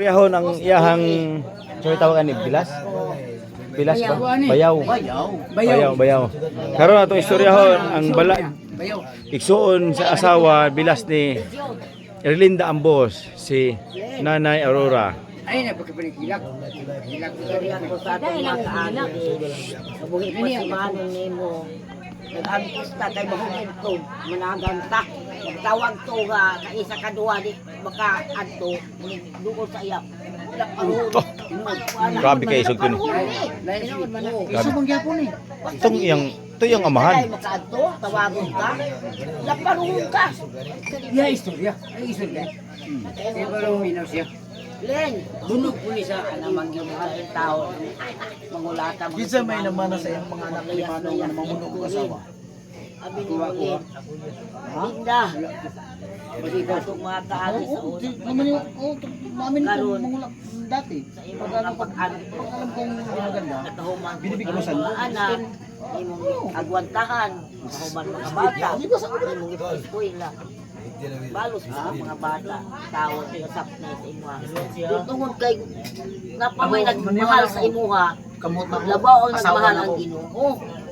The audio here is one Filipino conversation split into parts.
Yahon ang iyahang sorry tawag ani Bilas? Bilas ba? Bayaw. Bayaw. Karon atong istoryahon ang bala igsuon sa asawa Bilas ni Erlinda Ambos si Nanay Aurora. Ay na pagkapanikilak. Hilak ko sa ating mga kaanak eh. Mabuhi pa si Manong Nemo. Nag-ampusta kay mahugin to. Managanta. Magtawag to nga kaisa kadua di baka adto dukol sa iyap. Grabe kayo isog kun. Iso bang gyapon eh. Ito yung amahan. Makaadto, tawagon ka. Laparuhon ka. Ya istorya. Ay istorya. Kaya parang minaw siya. Len, Dunog po ni sa anamang yung mga tao. Mangulata. Kinsa may naman sa iyang mga anak ni Manong na mamunog ang asawa. Abi ni Ulit. Linda. Masika itong mga kaali sa una. Mamin ko Karon. mangulak dati. Sa imong mga pag-ano. Alam kong maganda. Katahuman. Binibigyan mo sa mga anak. Imong agwantahan. Katahuman mga bata. Imong ipag-eskwela. Balos sa mga bata. Tawad. Kasap na sa imuha. Tungod kay napamay nagmahal sa imuha. Kamot na Labaw ang asawa nagmahal na ang ko. Ginoo.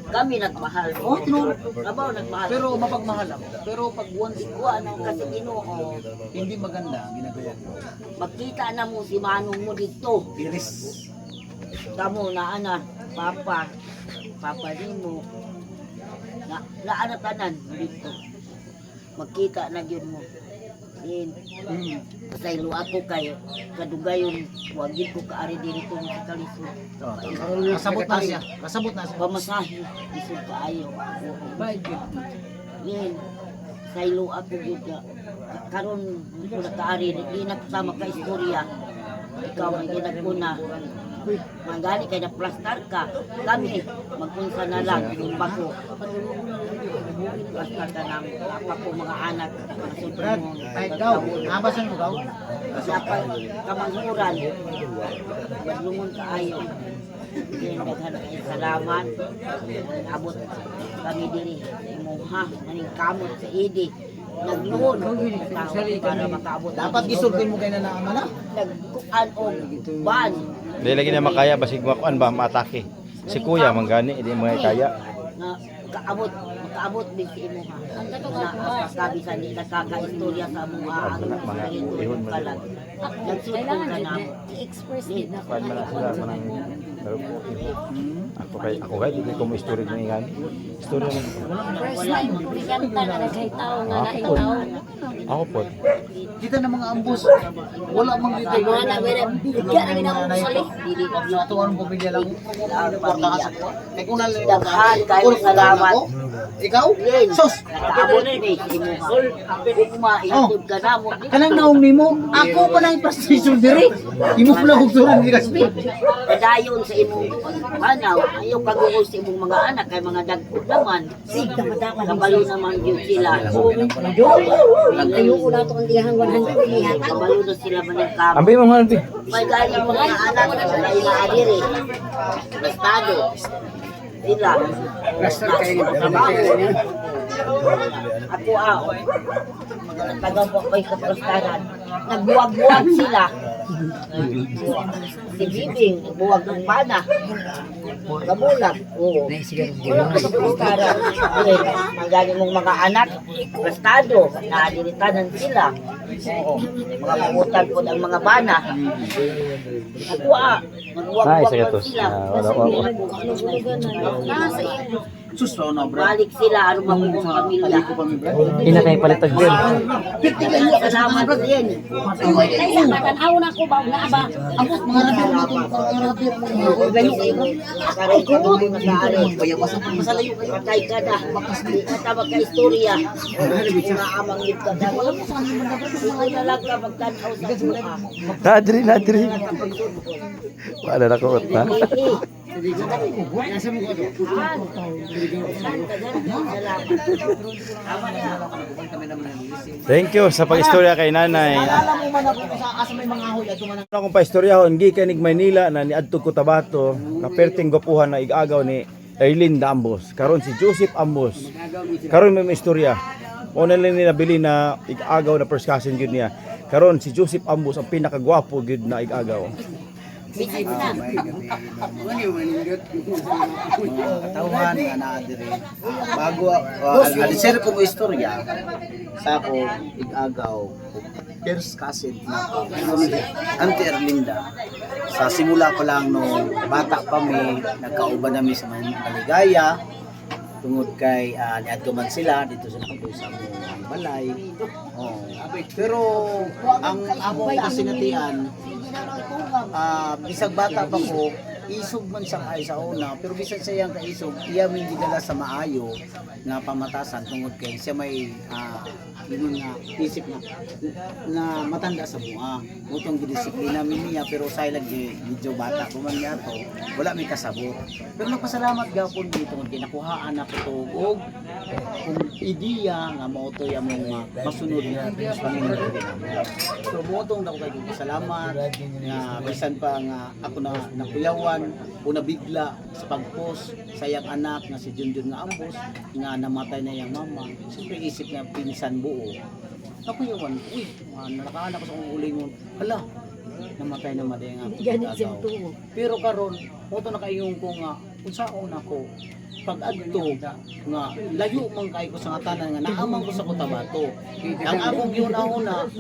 Kami nagmahal. Oh, tinuro. Labaw nagmahal. Pero mapagmahal ako. Pero pag once Kuha na kasi Ginoo. hindi maganda ang ginagawa ko. Magkita na mo si Manong mo dito. Iris. Kamu na anak, papa nimo. Na anak tanan dito. Magkita na gyud mo. Din. Pasaylo ako kayo. Kadugayon, wagid ko kaari diri tong sa kalisod. Kasabot na siya. Kasabot na siya. Pamasahe, isod kaayo. Bye. Din. Saylo ako gyud ka. Karon ko na kaari di na kasama ka istorya. Ikaw ang ginaguna. Magali kay na plastar ka. Kami magpunsa na lang yung bako. Plastar ka ng apa ko mga anak. Brad, kahit daw. Nabasan mo daw? Siapa kamanghuran. Maglungon ka ayo. Daghan kay salamat. Abot kami diri sa imong ha naning kamot sa idi. Nagluhon para makaabot. Dapat gisultin mo kay na naama na. Nagkuan og ban. Dili lagi na makaya basig makuan ba maatake. Si kuya manggani di mo kaya. Na makaabot din si imo ha. Na sabi sa nila kaka-istorya sa mga ang ihon kalag. Nagsulong ka na I-express din na Kuan man na sila manang ako kay di ko mo istorya ng ingan. Istorya mo. first time biganta na nagkahitaw nga nahitaw. Ako po. Kita na mga ambos. Wala mang dito. Mga nagwira bigyan na ginamon sa li. Dili ko sa tuwan ko bigyan lang. Kwarta ka sa ko. Kay kung nalilito ka. Daghan kayo salamat. Ikaw? Len, Sos. nakaabot ni si imo ha. Ugma ihatod ka na mo. Kanang naong nimo, ako pa lang pastation diri. Imo pala og suran di kaspi. Padayon sa imong panaw, ayaw kaguol sa imong mga anak kay mga dagko naman. Kabalo naman yun sila. Ayo ko na to ang dihang 100 niya. Kabalo na sila maningkamo. Ambi mo man ti. May galing mga anak sa laila adiri. Bastado. Sila. Plaster kayo ni Ako tagang po ko'y kaplastaran. Nagbuwag-buwag sila. Si Bibing, nagbuwag ng pana. Kabulag. Oo. Wala ka sa plastaran. Magaling mong mga anak, plastado. Naadilitanan sila. Oo. Mga pangutan po ang mga pana. Ako nagbuwag-buwag sila. Nasa iyo. Sus raw na bro. Balik sila, ano mga pamilya. Ko pa mi bro. Ina kay palitag din. Salamat din. Ay sa tanaw na ko ba na ba. Ako mga rabir na to, mga rabir mo. Gayo kayo. Karon ka mo na kaari. Bayawasan pa masalayo kayo. Patay ka na. Di ka tawag ka istorya. Mga amangit ka na. Mga nalag ka magtanaw sa buha. Nadri. Wala na ko ta. Nasa mo ko to. Thank you sa pag-istorya kay nanay. Alam mo man ako sa asa may mga ahoy ato man. Akong pa-istoryahon gikan nig Maynila na niadto Cotabato na perting gopuhan na igagaw ni Erlinda Ambos. Karon si Joseph Ambos. Karon may istorya. Una lang nila bili na igagaw na first cousin gyud niya. Karon si Joseph Ambos ang pinakagwapo gyud na ig-agaw. Bisit na. Mga katawhan nga naa diri. Bago alisir ko mo istorya sa ako ig-agaw first cousin na ako, Auntie Erlinda. Sa simula pa lang nung bata pa mi, nagkauban nami sa Maligaya tungod kay niadto man sila dito sa sa balay. Oh. Pero ang ako kasinatian bisag bata pa ko, isog man siya kay sa una, pero bisan siya yung kaisog, iya may gidala sa maayo na pamatasan tungod kay siya may yun nga isip na matanda sa buha. Mutong gidisiplina mi niya pero say lagi medyo bata ko man niya to, wala may kasabot. Pero nagpasalamat gapon dito kung kinakuhaan ako to og kung ideya nga mao to among masunod na Panginoon namin. So mutong dako kay pasalamat nga bisan pa nga ako na nakuyawan o nabigla sa pag-post sa iyang anak nga si Junjun nga Ambos nga namatay na iyang mama. Siyempre isip nga pinsan buo. Nakuyawan, uy, nakaanak ko sa kong ulingon. Hala, namatay na maday nga. Pero karon, moto na kayong ko nga, kung saan ako, pag adto nga layo man kay ko sa tanan nga naamang ko sa Cotabato. Ang akong giuna-una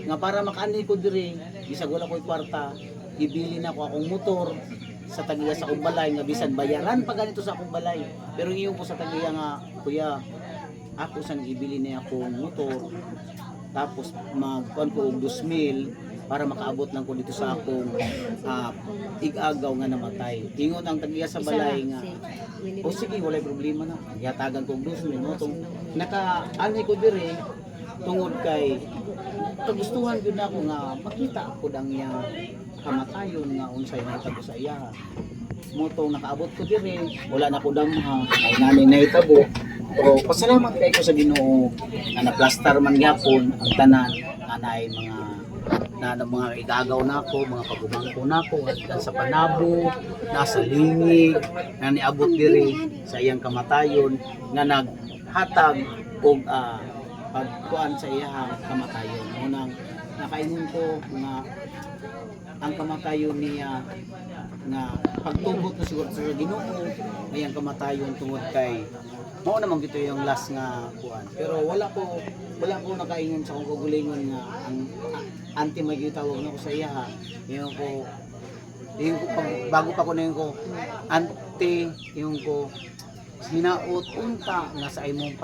nga para makaani ko diri, bisag wala ko'y kwarta, ibili na ko akong motor sa tagiya sa akong balay nga bisan bayaran pa ganito sa akong balay. Pero iyon ko sa tagiya nga, kuya, ako sang ibili niya akong motor tapos magkuan ko og 2,000 para makaabot lang ko dito sa akong ig-agaw nga namatay. Ingon ang tagiya sa balay nga, o sige, walay problema na. Yatagan ko og 2,000 no tong naka-ani ko dire tungod kay kagustuhan gyud nako nga makita ko dang yang kamatayon nga unsay nahitabo sa iya. Motong nakaabot ko dire, wala na ko damha, ay naning nahitabo. Pero pasalamat kay ko sa Ginoo na naplastar man gyapon ang tanan anay mga igagaw nako, mga pagubangko nako at sa panabo, nasa lingig, na niabot diri sa iyang kamatayon nga naghatag og pagkuan sa iyang kamatayon. Unang nakaingon ko nga ang kamatayon niya nga pagtubot na siguro sa Ginoo ay ang kamatayon tungod kay mao naman gito yung last nga kuan. Pero wala ko nakaingon sa akong kagulingon nga ang auntie may gitawag na ko sa iya ha. Yung ko bago pa ko na yung ko auntie yung ko hinaot unta nga sa imong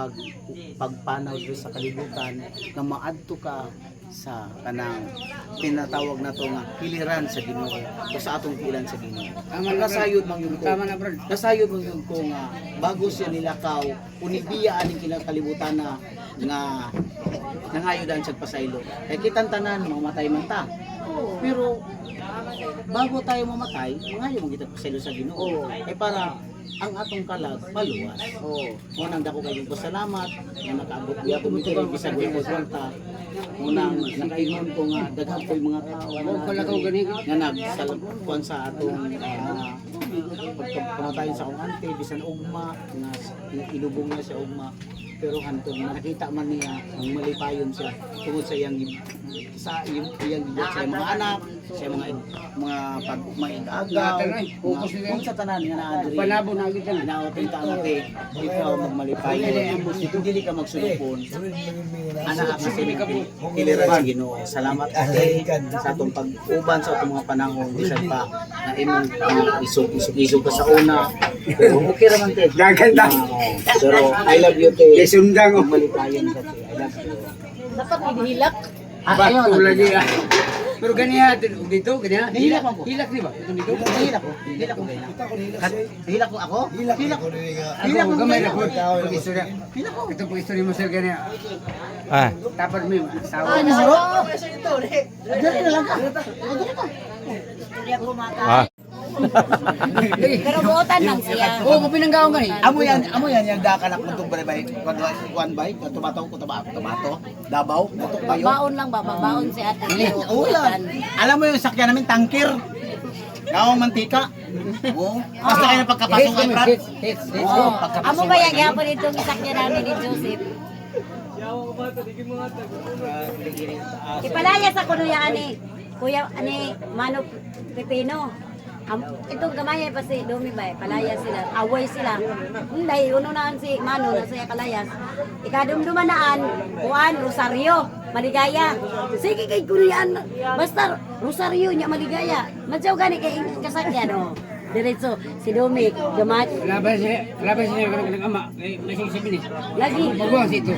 pagpanaw sa kalibutan nga maadto ka sa kanang tinatawag na to nga piliran sa Ginoo o sa atong pilan sa Ginoo. Nasayod man yun ko. Nasayod man yun ko nga bago siya nilakaw unibiya aning kinakalibutan na nga nangayodan sa pasaylo. Kay kitang tanan mamatay man ta. Pero bago tayo mamatay, ngayon mo kita pasaylo sa Ginoo. Para ang atong kalag maluwas. Unang dako kayong pasalamat nga nakaabot gyapon mo diri bisag mo kwenta. Unang nakaingon ko nga daghang ko'y mga tao nga nagsalkuan sa atong pagkamatayon sa akong auntie bisan ugma nga inubong na siya ugma. Pero hantod nakita man niya ang malipayon siya tungod sa iyang mga anak, sa mga mag-agaw, kung sa tanan nga naa diri. Panabo na gid kan. Naotin ta ate, ikaw magmalipayon. Dili ka magsulupon. Anak nga sini ka iliran sa Ginoo. Salamat ate sa atong pag-uban sa atong mga panahon bisan pa na imong isog ka sa una. Pero okay ra man te. Gaganda. Pero I love you te. Sundang og malipayon ka te. I love you. Dapat ihilak. Ayun, lagi. Pero ganiya dito, ganiya. Hilak ako. Hilak di ba? Ito dito. Hilak ko. Hilak ko ako? Hilak ko gamay na po. Istorya. Hilak ko. Ito po istorya mo sir ganiya. Tapos may asawa. Nasuro? Dali na lang ka. Pero buotan lang siya. Oo, pinanggaon gani. Amo yan yung dakanak mo itong balay one by, tomato, Davao, mutok bayo. Baon lang ba? Baon si ate. Ulan. Alam mo yung sakyan namin, tangkir. Gawang mantika. Oo. Basta kayo pagkapasok ay prat. Amo ba yung gapon itong isakyan namin ni Joseph? Ipalayas ako no yan ani. Kuya ani Mano Pepino. Itong gamay pa si Domi ba, palayas sila, away sila. Hindi, uno na si Mano na siya kalayas. Ikadumdumanaan, Juan Rosario, Maligaya. Sige kay Kurian, basta Rosario niya Maligaya. Madyaw gani kay kasakyan no. Diretso si Domi, gamat. Laban siya ng ama. May sisipin eh. Lagi. Magbuwang si ito.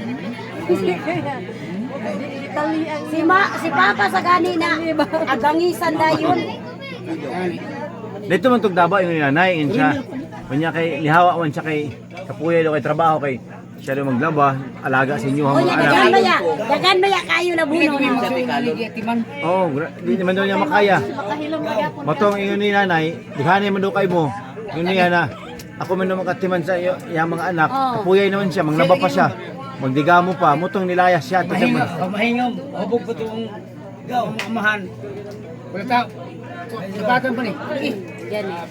Si Papa sa ganina, agangisan dayon. Dito man tug Davao yung nanay in siya. Kanya kay lihawa man siya kay kapuya do kay trabaho kay siya do maglaba, alaga sa inyo O mga niya, anak. dagan ba ya kayo na buno na. Oh, di naman daw niya makaya. Matong ingon ni nanay, dihani man daw kay mo. Yun niya na. Ako man daw makatiman sa iyo, yung mga anak. Oh. Kapuyay naman siya, manglaba pa siya. Magdigamo pa, mutong nilayas siya. Mahingam, hubog pa itong amahan. Wala tao. Sabatan pa ni. Yan eh.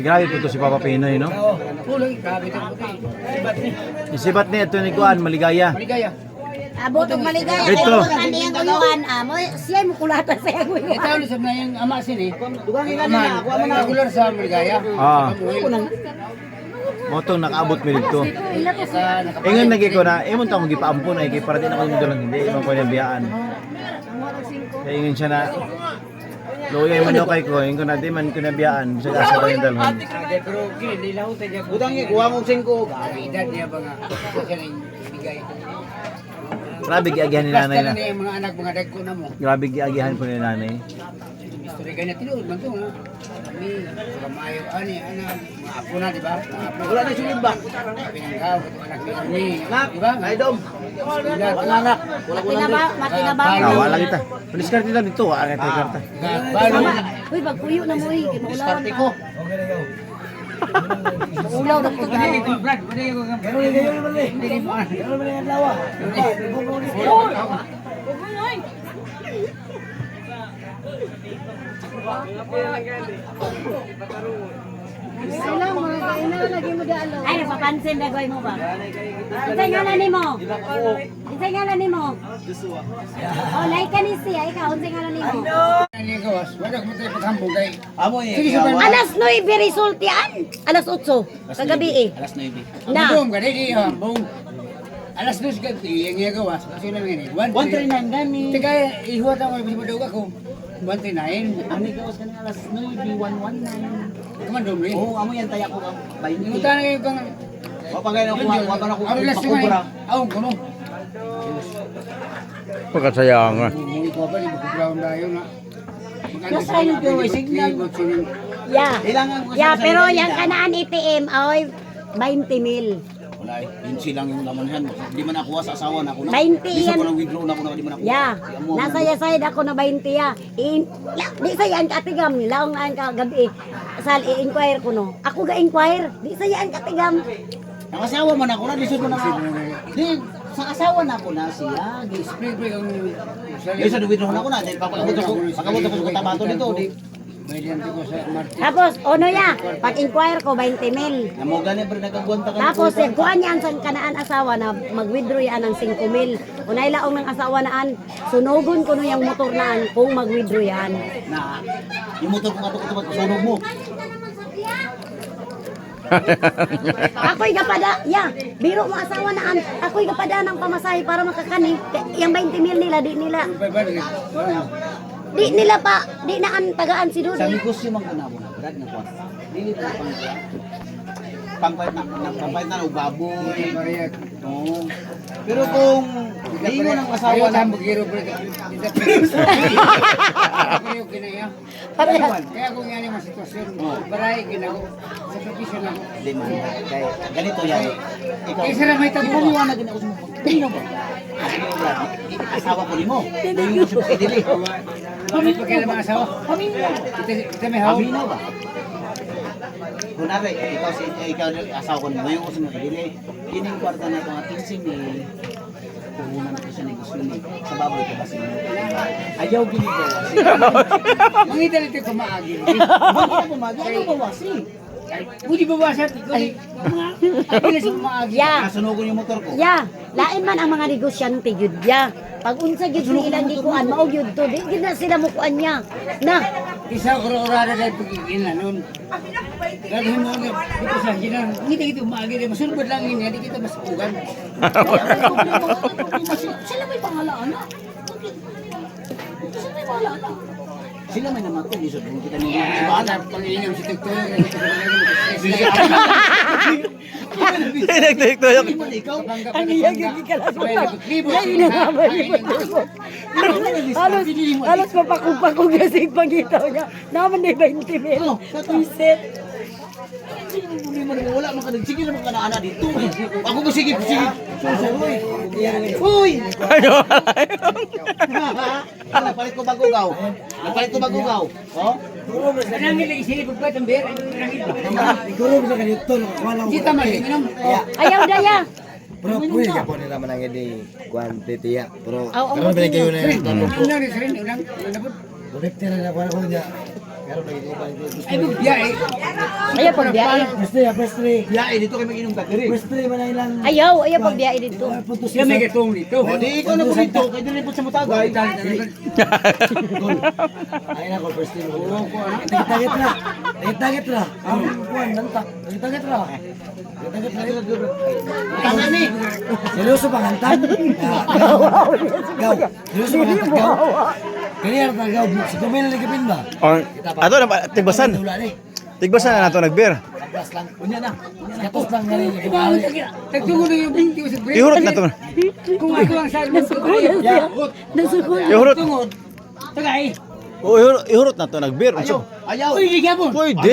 Grabe po to si Papa Pinoy, no? Puloy, grabe ito. Sibat ni. Isibat niya ito ni Kuan, maligaya. Maligaya. Abot ang maligaya. Ito. Kaya kung kaniyang uyuan, mo siya mo kulatan sa iyang uyuan. Ito ulit sa yung ama sin eh. Dugangin ka nila. Ako man regular sa Maligaya. Ah. Motong nakaabot mi dito. Ingon lagi ko na, imon tawong gipaampon ay kay para din ako nindulon hindi imong ko nabiyaan. Kaya ingon siya na loya man daw kay ko, ingon na di man ko nabiyaan sa gasa ko yung dalhon. Pero kini nilaw tayo. Budang kuha mong 5. Edad niya ba nga. Siya na yung bigay. Grabe giagihan ni nanay na. Basta na yung mga anak, mga dagko na mo. Grabe giagihan po ni nanay. Istorya ganyan tinuod man to ha. Kami, kamayo ani, anak, mga apo na, di ba? Mga apo. Wala na silid ba? Pinanggaw, itong anak ni Ani. Anak, Di ba? ay dom. Ang anak. Wala ko lang. Matinaba. Ah, wala kita. Puliskar kita dito, ang ito karta. Balo. Uy, pagpuyo na mo eh. Kay maulaw Diskarte na. ko. Maulaw na po Hindi tayo. ko, Brad. Hindi ko. Hindi ko. Ay, napapansin na goy mo ba? Isay nga ni mo. Isay nga ni mo. Oh, like ka ni siya. Ikaw, unsay nga ni mo. Ano yung gawas? Wala ko tayo paghambog kay. Amo Sige, eh. sabay. Alas 9 result yan. Alas 8. Kagabi eh. Alas 9. Na. Bum, gani di hambog. Alas 2 ka yung yung gawas. Kasi lang yan eh. 139 gani. Teka, ihuwat ako. Bisipadaw ako. 139. Ani gawas kan alas 9 119. Kumandong rin. Oh, amo yan taya ko ang 20. Yung tanong yung pang... Wa pa gayna ko wa pa na ko Ang last yung pakubra. Awang kuno. Pagkasayang nga. Bumuhi ko pa rin. Bukubrawang dayo na. Nasa yun ko, signal. Yeah. Kailangan ko Yeah, pero yung kanaan ATM, ay 20 mil. Wala eh. Yun lang yung laman yan. Di man nakuha sa asawa na ako na. 20 Di sa yan. ko lang withdraw na ako na di man nakuha. Yeah. Kaya mo, Nasa side ako na 20 ya. Di sa yan katigam nila ang naan ka gabi. Sal i-inquire ko no. Ako ga-inquire. Di sa yan katigam. ang asawa man ako na lisod mo na ako. Di sa asawa na ako na siya. Di Spring ang... Di sa withdraw na ako na. Dahil papakabot ako sa katabato nito. Di May diyan ko sa Martin. Tapos ono ya, pag-inquire ko 20 mil. namo gani pero nagkagwanta ka. Tapos kuan yan sa kanaan asawa na mag-withdraw yan ng 5 mil. Unay laong ng asawa naan, sunugon ko no yung motor naan kung mag-withdraw yan. Na yung motor ko ato ko sunog mo. Ako'y kapada, ya, biro mo asawa naan, ako'y kapada ng pamasahe para makakani. Yung 20 mil nila, di nila pa, di naan tagaan si Sa Dudoy. negosyo man kuna mo na brad na kwan. Dili ko pangpayat na og baboy. Oo. Pero kung di mo nang asawa na mo giro pre. Kayo kinaya. Kaya kung yan yung sitwasyon, baray ginaw sa profession ako. di man kay ganito yan. Ikaw Kaya sila may tabuhan. ikaw na ginaos mo. Dili mo. Asawa ko nimo. Dili mo siya dili. Kami pa kaya mga asawa. Kita may hawak. Paminaw ba? Kunwari, ikaw asawa ko nimo yung usin mo dili. Kining kwarta na ito nga 15 mil. Puhunan ko siya negosyo ni sa baboy ko kasi. Ayaw ginigawa. Mangita nito kumaagi. Ano bawasi? Pwede ba ba siya? Mga sa mga Ya. Nasunugon yung motor ko. Ya, lain man ang mga negosyante gyud ya. Pag unsa gyud sila ilang gikuan mao gyud to, di gyud na sila mukuan niya. Na, isa ko orada dahil pagiging na noon. Gagawin mo nga, dito sa gina, hindi kita umagi rin, masunod lang yun, hindi kita masukugan. Sila may pangalaan na. Sila may pangalaan na. Sila may naman ko, lisod mo kita nila. Bata, pag-iinom si Tugtog, Nagtuyok. ang iya gyud gikalas mo. Ya ina nga ba halos mapakupakog na sig pagitaw niya. Naman ni 20 mil. Reset. Hindi mo naman wala, sige naman ka na ana dito. Ako ko sige. Susuroy. Uy! Napalit ko bagugaw. Oh? Kanangin lagi sini pagkat ang beer. Siguro bisa ganito. Kita man, inom. Ayaw daya. Pero pwede ka po nila manangin di quantity ya. Pero Aw, karon balik kayo na yung tanong po. Unang rin, sir, unang. Connected na ako ko niya. Karon lagi ko ba Ay, bugbiyahe. Ayaw pagbiyahe. Pwede. Ya, dito kayo mag-inom ka diri. Pwede man na ilang Ayaw pagbiyahe dito. Sila may gatong dito. O di ikaw na po dito, kayo dili po sa mutagay. ay na ko pwede mo. Target na. Target na. Ang kuan nantak. Target na. Target na. Tama ni. Seryoso pa kantan? Gaw. Seryoso pa kantan gaw. Kaya na gaw. Si Kumel lagi pin ba? Ato na tigbasan. Wala ni. Tigbasan na nato nagbeer. Tapos lang. Unya na. Tapos lang na rin. Tagtungo na yung binti ko sa break. Ihurot na to. Kung ako ang saan mo sa break. Nasukol. Ihurot. Tungod. Tagay. O ihurot na to nagbeer. Ayaw. Uy, di ka po. Pwede.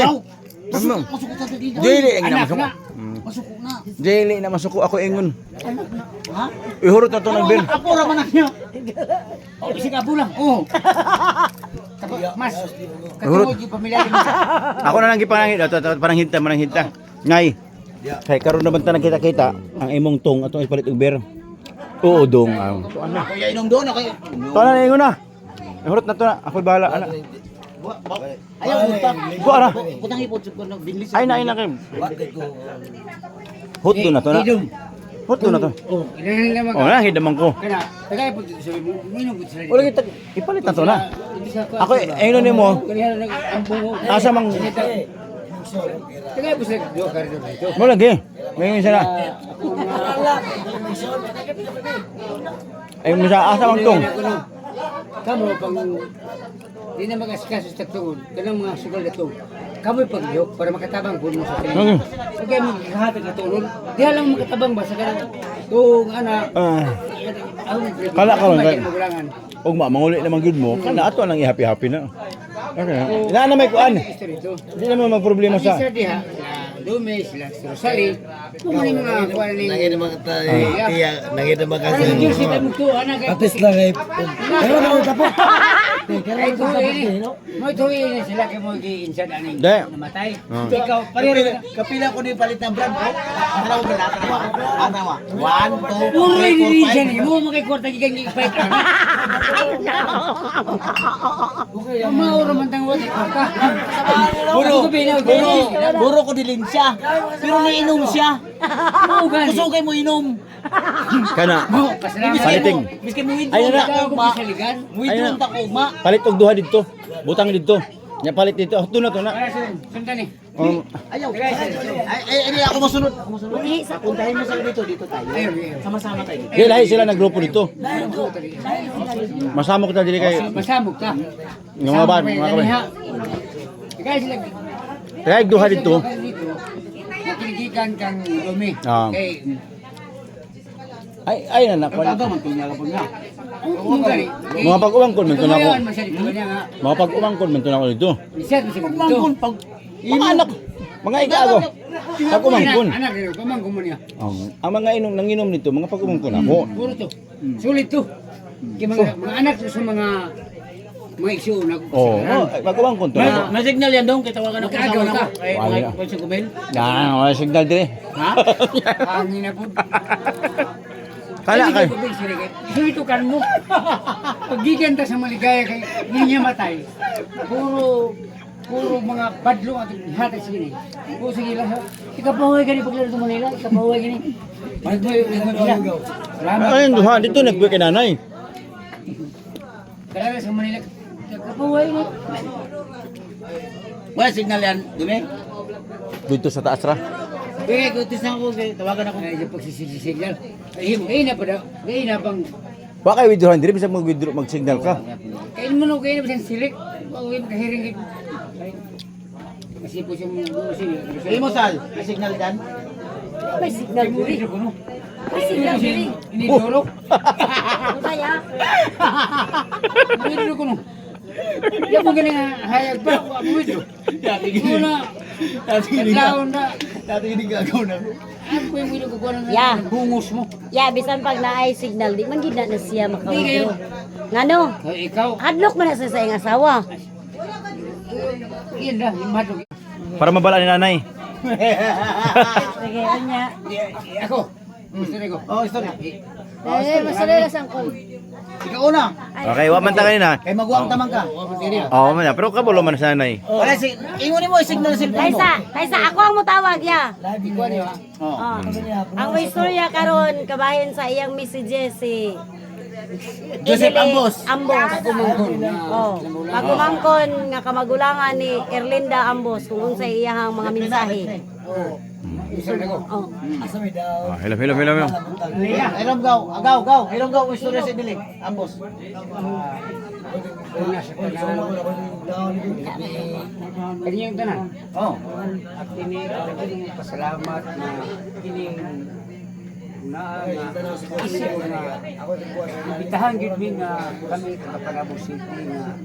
Masukot sa dito. Dili ang Anak masuko. na. Masukot na. Dili na masuko ako ingon. Ihurot na to nagbeer. Ako raman na niyo. O, isig apo lang. Oo. Mas, katungod yung pamilya din. Ako na lang gipangangit ato parang hinta. Ngay. Kay karon naman ta nakita-kita ang imong tong atong ipalit og beer. Oo dong. Kaya inom doon ako. To na ingon na. Ihurot na to na. Ako bahala ana. Ayaw utang. Buwa na. Utang ipot ko na binlis. Ay na kay. Hot na to na. Idom. Hot na to. Oh, ilan naman Oh na hidamang ko. Kaya, tagay po dito sabi mo, minum po sila dito. Wala kita ipalit na to na. Ako ayun nimo. Kaya ang bungo. Asa mang Tagay po sila dito, karito dito. mo lagi. May isa na. Ay mo sa asa mang tong. Kamu pang di na mag-asikaso sa tagtungod, kanang mga sugal na ito. Kamu pag-iyok para makatabang po mo sa Okay. kanila. Kaya maghahatag na tulon, di lang makatabang ba sa kanang tung anak. Kala ka lang, kaya. Magulangan. Og manguli naman gyud mo. Kana ato lang i-happy na. Okay. Ina na may kuan. Gusto rito. Hindi naman magproblema Sa sa. diha, Lume, sila si Rosali, kung ano yung mga kuwan ni... Nangin naman tayo. Tiya. Nangin naman kasi. Ano yung sila mo to, anak? Atis lang ay. Pero na tapos. Ay, mo tuwi na sila kay mo gi-insan ani Di. namatay. Ah. Ikaw, pareho Kapila ko ni palit ng brand ko. Ano ko na? Ano mo? 1, 2, Puro 3, 4, 5. i-reason mo makikwarta gigang gi-fight ka. Mauro man tang wala kwarta. Buro ko dilin siya. Pero nainom siya. Kusugay mo inom. Kana. Kasalamat. Paliting. Miski mo withdraw Ayun na. ta Ikaw ko ko ma. sa ligan. Withdraw ta ko ma. Palit og duha didto. Butang didto. Nya palit dito. Ito na to na. Para sa sundan ni. Ayaw. Ay, ako masunod. Ako masunod. Puntahin mo sila dito tayo. Ayun. Sama-sama tayo. Di lahi sila nagrupo dito. Masamo kita dili kay Masamog ka. ng mga ban, mga kabay. Kaya sila Kaya og duha dito. nakiligikan kang Lumi. Ah. Kay Ay na Pag na. man tunya ka pag Mga pag-umangkon man to na ako. Kumayawan man siya dito niya nga. Mga pag-umangkon man to na ako dito. Isat mo siya dito. Mangkon pag Mga anak. Mga igago. Pag-umangkon. Anak rin, pamangkon mo niya. Ang mga nanginom nito, mga pag-umangkon ako. Puro to. Sulit to. Kaya mga anak sa mga igso na Oo, pag-umangkon to na. may signal yan dong kita tawagan ako sa Magkagaw ka. Ay, Wala. kung sa kumel. Yan, wala signal dire. Ha? Hangin na po. Kala kay. Sulit kan mo. Pag gigan ta sa maligaya kay hindi niya matay. Puro puro mga badlong at hatay sa gini. O sige lang, ikapahuay gani paglaro sa Manila, ikapahuay gani. Magboy sila. Salamat. Ayun, duha dito nagbuo kay nanay. Kalaro sa Manila, ikapahuay gani. Wala signal yan, dumi. Dito sa taas ra. Kaya kutis na ako, tawagan ako. Ay, pagsisisigyan. Ay, na pa daw. Ngayon na pang, Wa kay withdraw diri bisag mag-withdraw mag-signal ka. kain mo no, kain na ba siyang silik? Pauwi mo kahiring. Kasi po siyang Hindi mo sal, may signal dyan. May signal mo rin. May signal mo rin. Inidoro. Ano kaya? Inidoro ko no. Yan mo galing hayag pa. Abuwid. Muna. Kadlaon na. Dati hindi gagaw na ako. Ano ko yung wilo ko ng Yeah. bungos mo? Ya, bisan pag naay signal, di man gid na siya Di kayo. makawithdraw. Ngano? Kaya ikaw. Hadlok man na sa iyang asawa. Yan na, yung madog. Para mabala ni nanay. Sige, kanya. Ako. Gusto rin ko. Oh, story. Masalala sang ko. Ikaw una. Okay, wa man ta kanina. Kay magwang tamang ka. Oo man, pero kabulo man sa nanay. Wala si, ingunin mo yung signal sa cellphone mo. Kaysa ako ang mutawag ya. Ikaw niyo. Oh. Oh. Ang may istorya karon kabahin sa iyang messages si Joseph Idili Ambos. Ambos. Kumangkon. Oh. Pagumangkon nga kamagulangan ni Erlinda Ambos kung unsay iyahang mga mensahe. Gusto rin ko. Oh. Ah, hello, hello, hello, hello. Hiram gaw, agaw. Hiram gaw, yung story sa bilig. Ambos. Una sa tanan. Kanya yung tanan. Oh. At ini pasalamat na kining na isip na bitahan gid mi nga kami taga Panabo City nga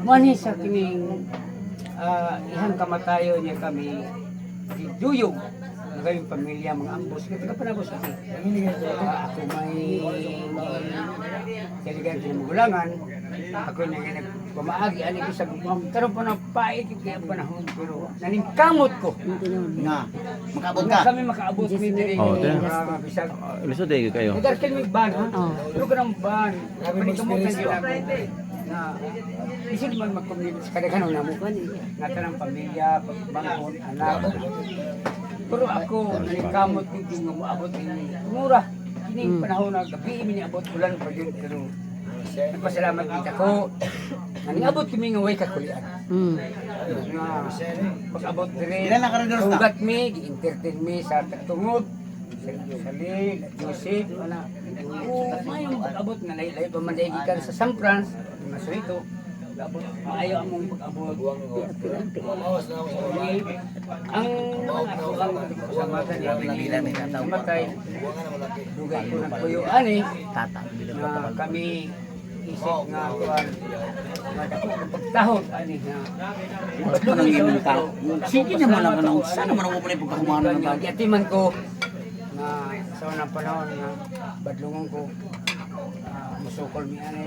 mani sa kining ihang kamatayon niya kami duyog ng kayong pamilya mga Ambos nga taga Panabo City. Ako may kaligan sa magulangan. Ako na nga nagpamaagi ani ko sa karon pa na pait kaya panahon pero naningkamot ko Nga. Makabot nga ka. kami makaabot mi diri Oh, yeah. bisag Lisod day kayo. nadarkin mi ban ha Oh. pero kanang ban panikamutan gid ako na isip man mag-community sa kadaghanon namo nga tanang pamilya pagbangkon anak pero ako naningkamot ko nga moabot ini mura kining panahon na gabi mi niabot ulan pa gyud pero nagpasalamat gid ako nga niabot kami nga way kakulian Mm. nga pag-abot dire Ilan na ka-readers na? ugat mi gi-entertain mi sa tungod Salil, Joseph, ana. Mayong pag-abot nga laylay pa man dahil gikan sa San Franz, nga ito. Pag-abot, maayo among pag-abot. Ang ako ang pasamatan niya pinilan ni namatay. Dugay ko ng kuyuan na kami isip nga kuan pagtahod ani nga Sige naman naman ang sana man ako pala pagkakumahan ng tao. yatiman ko na sa unang panahon nga badlungon ko musukol mi ani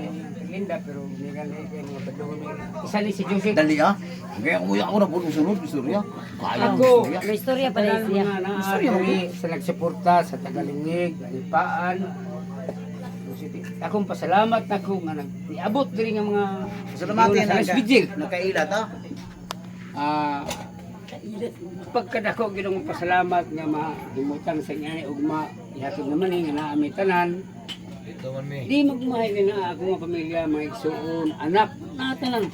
Linda pero mi gali kay mga badlungon mi isa ni si Joseph Dali ah. Kaya umuya ako na po sunod istorya. Kaya ang ako istorya. May istorya pa rin siya. naari sa nagsuporta sa Tagalingig Alipaan akong pasalamat na ko nga nag-iabot diri nga mga Salamatan sa Vigil. Nakailat ah. Pagkadako ginong pasalamat nga mahimutang sa inyo ug ihatod naman nga naami tanan. Di magmahay na ako nga pamilya, mga igsuon, anak, tanan.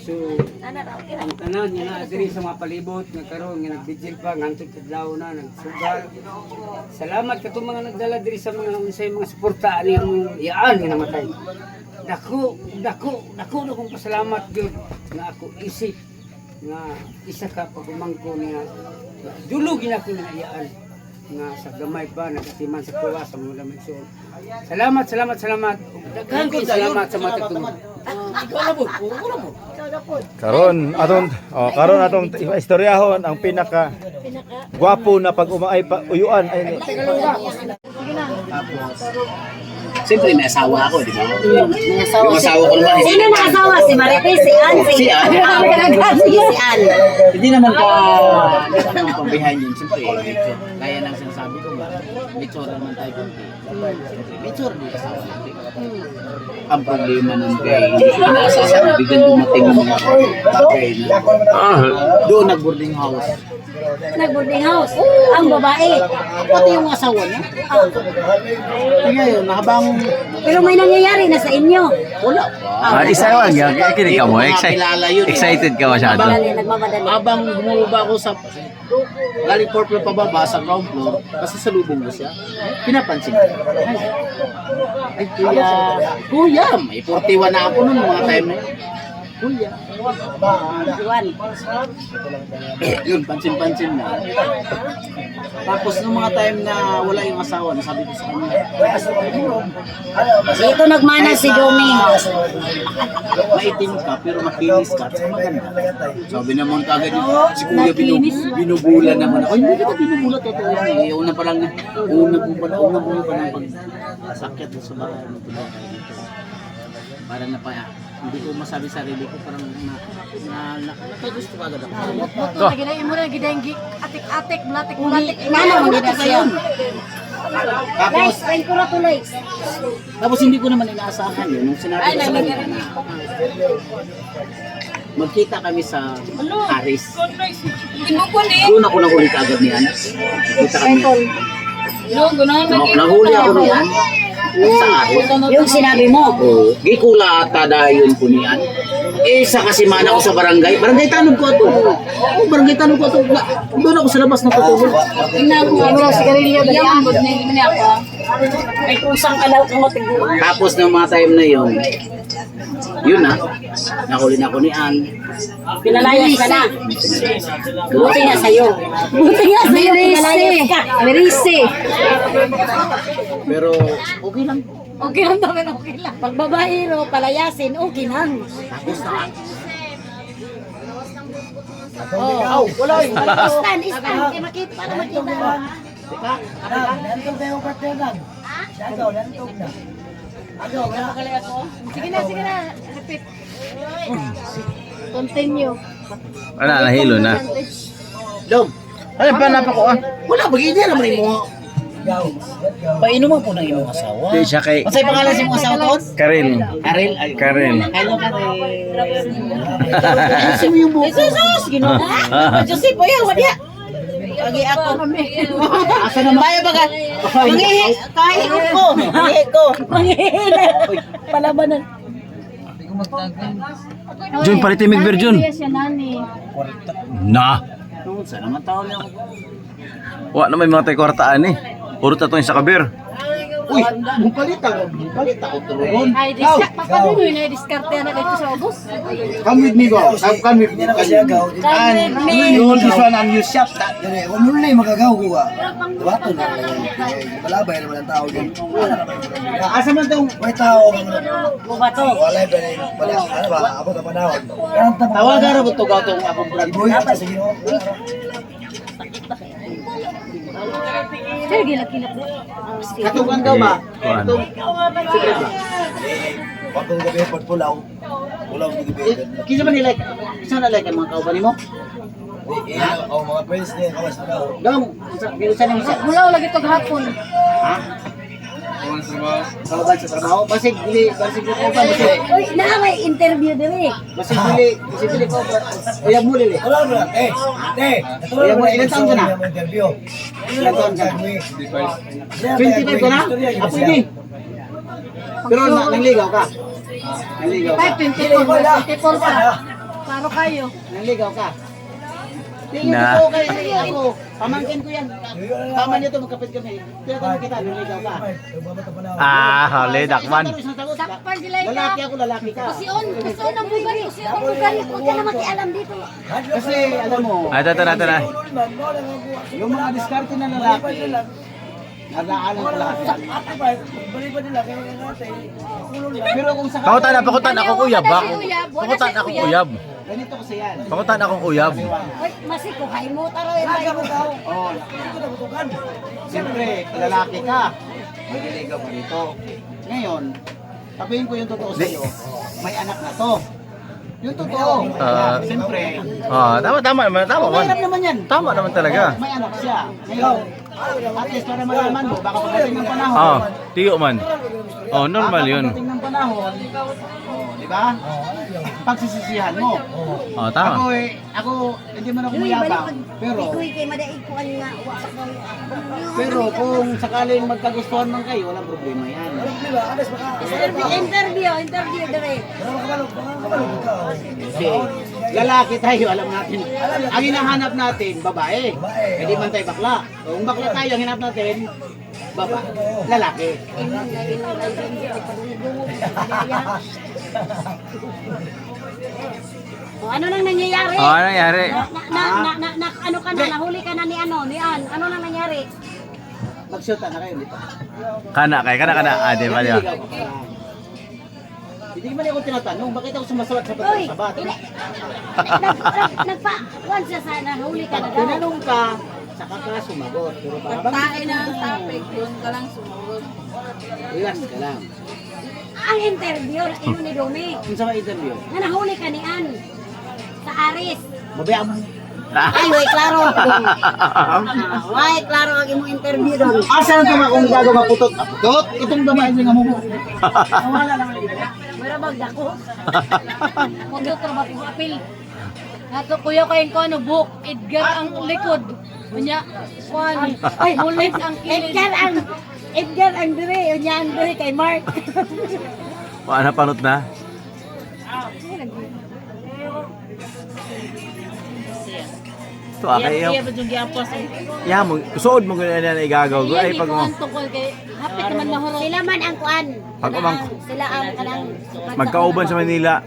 So, ang tanan nga na diri sa mga palibot nga karon nga nagbigil pa ngantud kadlaw na nagsugal. Salamat kato mga nagdala diri sa mga unsay mga suporta ani ang iyaan nga namatay. Dako kong pasalamat gyud nga ako isip nga isa ka pagumangko niya dulog gina ko nga iyaan nga sa gamay pa nagatiman sa kuwa sa mga lamig so salamat daghan ko salamat sa mga tagtungod Karon atong istoryahon ang pinaka gwapo na pag umaay pa uyuan ay Siyempre may asawa ako, di ba? May asawa. Yung asawa ko naman. Sino na asawa? Si Marites, si Ann, si Ann. Sige, si Ann. Hindi naman ka pang behind yun. Siyempre, medyo, kaya nang sinasabi ko nga, medyo naman tayo kunti. Medyo rin yung asawa natin. ang problema nun kay hindi ko inaasahan biglang dumating ang mga bagay na doon nag-boarding house. Nag-boarding house. Ang babae. Pati yung asawa niya. Ngayon, habang Pero may nangyayari na sa inyo. wala pa. Isa lang yan. Kaya ka mo. Kilala yun. Excited ka masyado. Nagmamadali. Habang bumaba ako sa galing 4th floor pababa sa ground floor, kasi sa lubong mo siya, pinapansin ko. Ay, kuya, may 41 na ako noon mga time na yun. Kuya. Juan. Yun, pansin-pansin na. Tapos nung mga time na wala yung asawa, nasabi ko sa kanya, Dito nagmana si Domi. maitim ka pero makinis ka at maganda. Sabi naman kagad yun, si kuya binubula naman ako. Hindi kita binubula, totoo yan eh. Una pa lang pagsakit sa bahay. Parang hindi ko masabi sarili ko, parang nakagusto ka agad ako. Ginayin mo na gidenggi. Atik-atik, blatik-blatik. Ano, maganda kayo. Guys, thank you na tuloy. Tapos hindi ko naman inaasahan yun. Nung sinabi ko sa kanya na magkita kami sa Paris. Doon ako nahuli ka agad niyan. Magkita kami. Nahuli ako niyan. Sa Paris. Yung sinabi mo. Oo. Gikula ata dahil ko niyan. Isa kasi man ako sa barangay. Barangay Tanong ko ito. Oo, barangay Tanong ko ito. Doon ako sa labas natutulog. Ay kusang alaw kang matigo. Tapos ng mga time na yun, yun na, nahuli na ako ni Ann. Pinalayas ka na. Buti nga sa'yo. Buti nga sa'yo. Pinalayas ka. Merisi. Pero okay lang. Okay lang naman, okay lang. Pag babae ro, palayasin, okay lang. Tapos na. Oh, wala yun. Stand. Kaya makita, para makita. Nantog tayo partneran. Agaw, nantog na. Agaw, Sige na. Repeat. Continue. Nahilo na. Dom, ano pa napako ah? Wala, bagay niya naman yung mga painuman po ng iyong asawa. Di siya kay Masay pangalan sa iyong asawa ko? Karen. Karel. Karen. Hello, Karel. Ayusin mo yung buko. Jesus, Ginoo. Joseph, oy, wadya. Lagi ako. Asa naman? Baya baga. Mangihi, kahit ko. Mangihi. Palabanan. Jun, palitimig ver Jun. Na. Saan naman tao niya? Wa na may mga tayo kwartaan eh. Urot na to yung sa kabir. Uy, bupalit ako turon. Ay, paano yun ay diskarte na dito sa ubos? Come with me, go. Come with me. kasi agaw. And you hold this one and you shut that. Dili, kung mula na magagaw ko ba? Duwato na. Balabay naman ang tao dyan. Wala naman yung mga. Asa man tong May tao. Bubato. Wala ba na yung ano ba? Ako na panahon. tawagan ra to gaw tong akong brad. Iboy, sige mo. Sir, gilak-gilak na. Katugan daw ba? Kuan. Pag kung gabi, pag pulaw. Pulaw ng gabi. Kinsa man nila? Kinsa na like ang mga kauban nimo? O mga friends niya, kawas na daw. Dong, kinsa nimo siya? Mulaw lagi to hapon. Ha? Kauban sa trabaho. Basig dili ko ba? Uy, na may interview dili. Basig dili ko ba? Uyab mo dili. Wala mo na. Kuya mo, ilan taon ka na? Interview. Ilan taon ka na? 25 ka na? Ako hindi. Pero nangligaw ka. Nangligaw ka. 24 pa. Klaro kayo. Nangligaw ka. Tingin Na. ko kayo ako. Pamangkin ko yan. Tama niya to magkapit kami. Tinatanong kita, nangligaw ka. Hali, dakman. Dakpan sila ikaw. Lalaki ako, lalaki ka. Kusion ang bugan. Kusion ang bugan. Huwag ka na makialam dito. Kasi alam mo, Ito na. yung mga diskarte na lalaki, nadaanan ko lahat. Pero kung sa Pakutan akong uyab ba? Pakutan akong uyab. ganito kasi yan. Pakutan akong uyab. Uy, masiko, hay mo taro yung tayo. Oh, siyempre, lalaki ka. Maniligaw ka dito. Ngayon, sabihin ko yung totoo sa iyo, may anak na to. Yung totoo. Siyempre, Tama naman. mahirap naman yan. Tama naman talaga. May anak siya. Ngayon, At least para malaman mo, baka pagdating ng panahon. Oh, tiyo man. Oh, normal yun. Pagdating ng panahon, di ba? Pagsisisihan mo. Oh, tama. Ako, hindi man ako Uy, mayabang, balik pero ikoy kay madaig ko ano nga. pero kung sakaling magkagustuhan man kayo, walang problema yan. Interview dire. Kasi lalaki tayo, alam natin. Ang hinahanap natin, babae. Hindi man tayo bakla. Kung bakla tayo, ang hinap natin, lalaki. O, ano nang nangyayari? Oh, ano nangyari? Ano ka na, nahuli ka na ni An. Ano nang nangyari? Mag-shoot na kayo dito. Kana. Ah, di ba? Hindi man ako tinatanong, bakit ako sumasabat sa Uy, sabat? once siya sa nahuli ka na daw. Tinanong ka, saka ka sumagot. Pero parang Tae na ang topic, doon ka lang sumagot. relax ka lang. Ang interview, ino ni Domi, Kung sa interview, na nahuli ka ni An sa Aris. mabayaan mo. Ay, way, klaro. Way, klaro ang imong interview doon. Asa na tuma kung gagawa putot? Putot? Itong damain niya nga mo. Wala lang. Pero magdako. Magdako ba kung apil? Nato kuya kayo ko ano, book, Edgar ang likod. Unya, kuan. Ay, ulit ang kilid. Edgar ang dire, unya ang dire kay Mark. Paano panot na? To akay iyo. Ya mo, suod mo gani na igagaw. Ay pag mo Hapit naman mahuro. Sila man ang kuan. Pag umang Sila ang kanang magkauban sa Manila.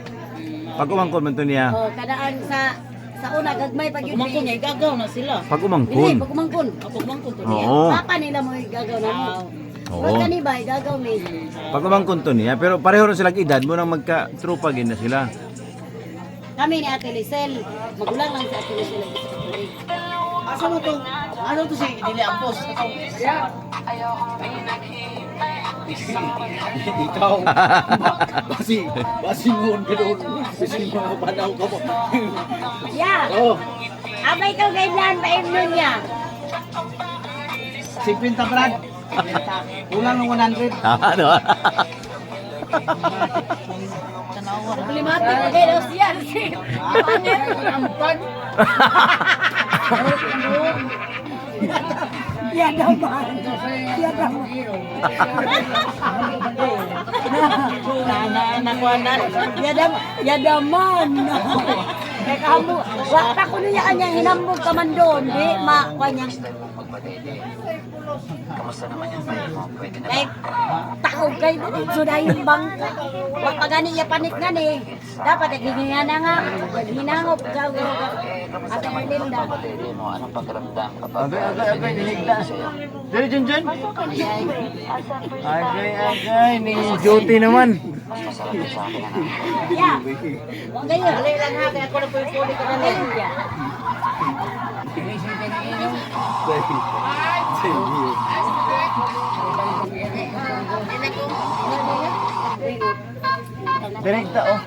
Pag umangkon man to niya. Oh, kadaan sa una gagmay pag yun. Umangkon niya gagaw na sila. Pag Dili, umangkon. pag umangkon. Pag umangkon to niya. Oo. Papa nila mo gagaw na mo. Oo. Pag kani ba gagaw ni. Pag umangkon to niya, pero pareho rin silang edad mo nang magka-trupa gin na sila. Kami ni Ate Lisel, magulang lang si Ate Lisel. Asa mo to? Ano to si Dili Ampos? Ikaw. Basi mo ka doon. Basi mo ka panaw ka mo. Yeah. Oh, Abay ikaw ganyan pa nun niya. 50 brad. Kulang ng 100. Ano? Problematic okay daw siya. Ya daman. Ya daman. Nakuanan. Ya daman. Kaya kamu, wakta ko niya kanyang hinambog ka man doon, di kanyang. Like, takog kayo doon, sudah yung bangka. Wag pa gani iya panik gani. Dapat naghihinga na nga, hinangop gagaw. Ate Erlinda. Agay, niligda. Dili Junjun? Agay, ni duty naman. Ya. Wag kayo. Dali lang ha, kaya ako na puli ka na lang. Direkta oh.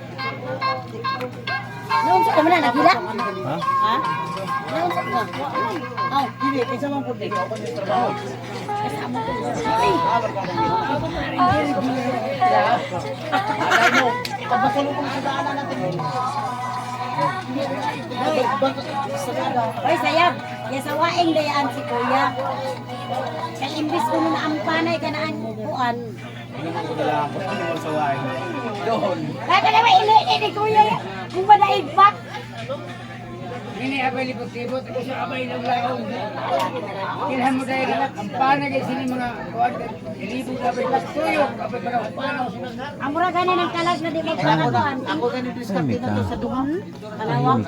Noon sa naman na nagila? Ha? Ha? Noon sa ka? Oh, Hindi, kaysa man po dito. Ako yung trabaho. Alay mo, pagbasalubong sa daanan natin. Oy, sayap. Ya sa waing dayaan si Kuya. Kaya imbis ko na ampanay ka na ang kuan. Doon. Kaya ka naman ili ni Kuya. Kung ba naigpak? Ini abay lipot-lipot, ako sa abay ng laon. Kilhan mo dahil ang panagay sini mga kuwan. Ilibot abay tuyok, abay para panaw. Amura gani ng kalag na di magpakatuan. Ako ganito diskarte na to sa duha. Kalawang.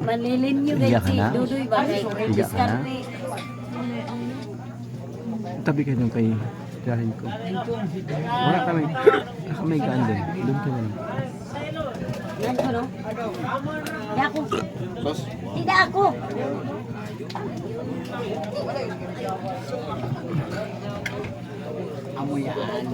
Manilin nyo Iya guys ka si na? Dudoy ba? Iya ka na? Diskarte. Tabi ka doon kay dahil ko. Wala kami gaan din. Doon ka lang. Yan ko no? Hindi ako. Hindi ako. Amo yan.